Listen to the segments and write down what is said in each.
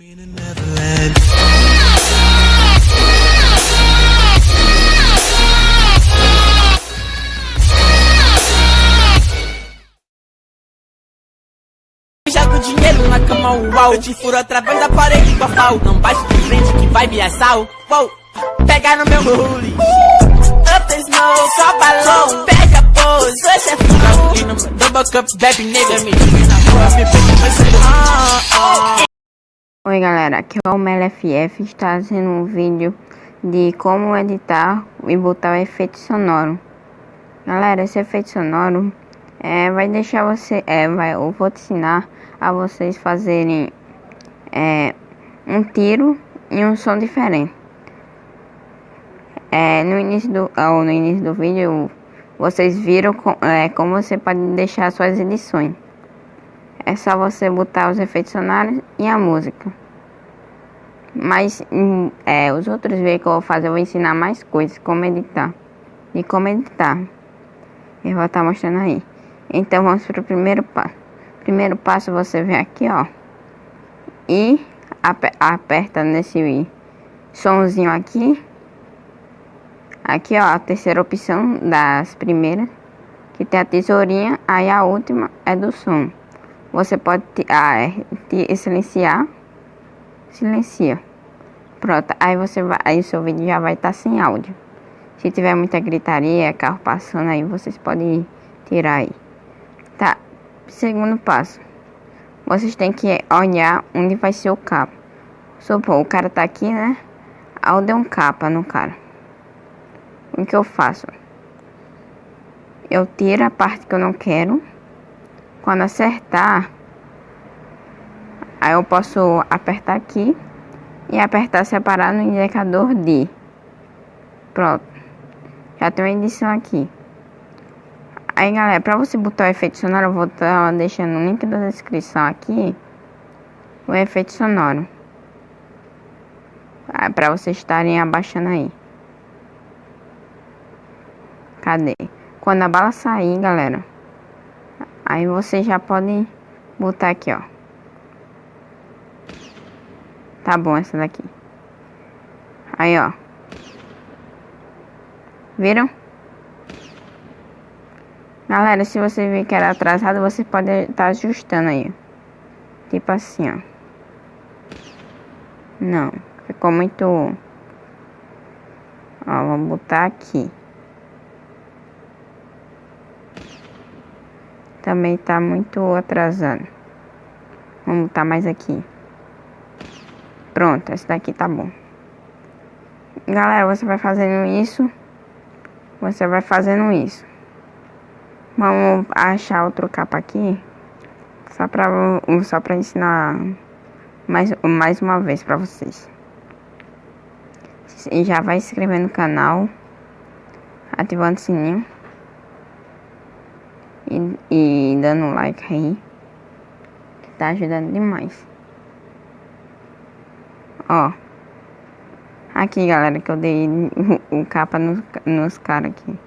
Jogo dinheiro na cama, uau. Eu te furo através da parede com a pau. Não bate de frente que vai me assal. Uou, pega no meu rule. Up the smoke, só balão. Pega pose, você é full. Double cup, bebe nega, me diga na rua, me pede vai ser. Oi galera, aqui é o MelFF, está fazendo um vídeo de como editar e botar o efeito sonoro. Galera, esse efeito sonoro vai deixar você, eu vou te ensinar a vocês fazerem um tiro e um som diferente. No início do vídeo vocês viram como você pode deixar suas edições. É só você botar os efeitos sonoros e a música. Mas os outros vídeos que eu vou fazer, eu vou ensinar mais coisas, como editar. E como editar. Eu vou estar mostrando aí. Então vamos para o primeiro passo. Primeiro passo, você vem aqui, ó. E aperta nesse somzinho aqui. Aqui, ó, a terceira opção das primeiras. Que tem a tesourinha. Aí a última é do som. Você pode silenciar. Silencia. Pronto. Aí aí o seu vídeo já vai estar sem áudio. Se tiver muita gritaria, carro passando aí, vocês podem tirar aí. Tá. Segundo passo. Vocês têm que olhar onde vai ser o capa. Supor, o cara tá aqui, né? Aí eu dei um capa no cara. O que eu faço? Eu tiro a parte que eu não quero. Quando acertar, aí eu posso apertar aqui e apertar separar no indicador de. Pronto. Já tem uma edição aqui. Aí galera, pra você botar o efeito sonoro, eu vou estar deixando o link da descrição aqui. O efeito sonoro. Pra vocês estarem abaixando aí. Cadê? Quando a bala sair, galera, aí você já pode botar aqui, ó. Tá bom essa daqui. Aí, ó. Viram? Galera, se você ver que era atrasado, você pode estar ajustando aí. Tipo assim, ó. Não, ficou muito... Ó, vamos botar aqui. Também tá muito atrasado. Vamos botar mais aqui. Pronto, esse daqui tá bom. Galera, você vai fazendo isso. Você vai fazendo isso. Vamos achar outro capa aqui. Só pra ensinar mais uma vez pra vocês. E já vai se inscrever no canal. Ativando o sininho. E dando like aí. Que tá ajudando demais. Ó. Aqui galera, que eu dei o capa nos caras aqui.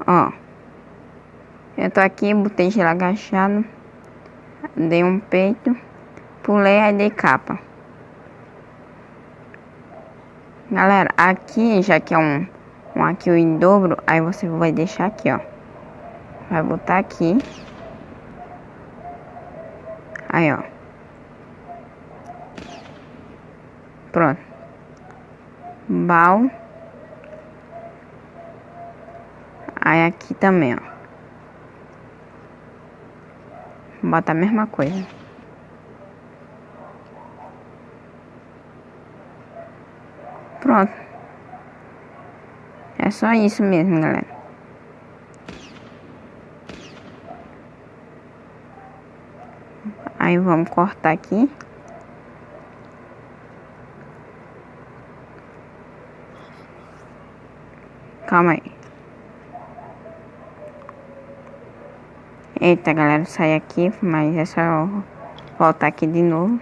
Ó. Eu tô aqui, botei gelo agachado. Dei um peito. Pulei, aí dei capa. Galera, aqui já que é um aqui em dobro, aí você vai deixar aqui, ó. Vai botar aqui. Aí, ó. Pronto. Bal. Aí aqui também, ó. Bota a mesma coisa. Pronto. É só isso mesmo, galera. Aí vamos cortar aqui. Calma aí. Eita, galera, sai aqui, mas é só voltar aqui de novo.